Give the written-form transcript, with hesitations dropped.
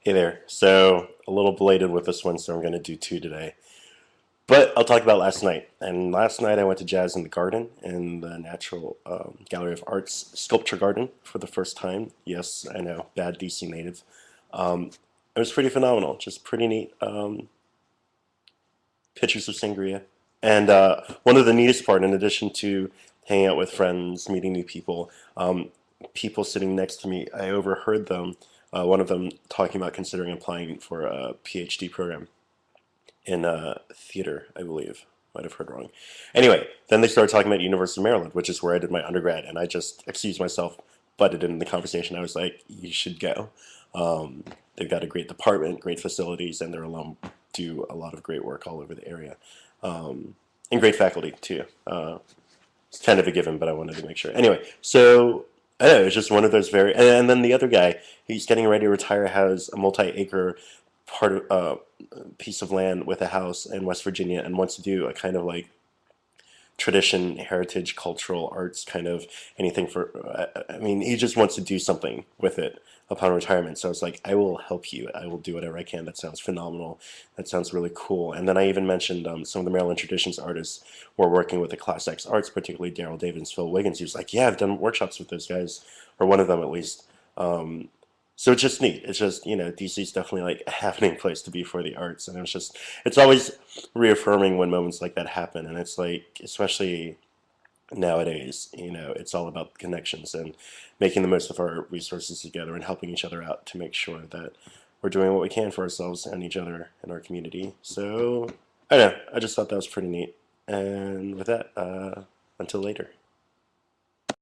Hey there. So, a little belated with this one, so I'm going to do two today. But I'll talk about last night. And last night I went to Jazz in the Garden in the Natural Gallery of Arts Sculpture Garden for the first time. Yes, I know, bad DC native. Um, it was pretty phenomenal, just pretty neat. Pictures of sangria. And one of the neatest part, in addition to hanging out with friends, meeting new people, people sitting next to me, I overheard them, one of them talking about considering applying for a PhD program in theater, I believe. Might have heard wrong. Anyway, then they started talking about University of Maryland, which is where I did my undergrad, and I just excused myself, butted in the conversation. I was like, "You should go. They've got a great department, great facilities, and their alum do a lot of great work all over the area, and great faculty too. It's kind of a given, but I wanted to make sure. Anyway, so I don't know, it's just one of those very. And then the other guy, he's getting ready to retire, has a multi-acre part of piece of land with a house in West Virginia, and wants to do a kind of like tradition, heritage, cultural arts kind of anything for. I mean, he just wants to do something with it upon retirement. So I was like, I will help you. I will do whatever I can. That sounds phenomenal. That sounds really cool. And then I even mentioned some of the Maryland Traditions artists who are working with the Class X arts, particularly Daryl Davis, Phil Wiggins. He was like, yeah, I've done workshops with those guys, or one of them at least. Um, so it's just neat. It's just, DC's definitely like a happening place to be for the arts. And it's always reaffirming when moments like that happen. And it's like, especially nowadays, it's all about connections and making the most of our resources together and helping each other out to make sure that we're doing what we can for ourselves and each other and our community. So, I don't know. I just thought that was pretty neat. And with that, until later.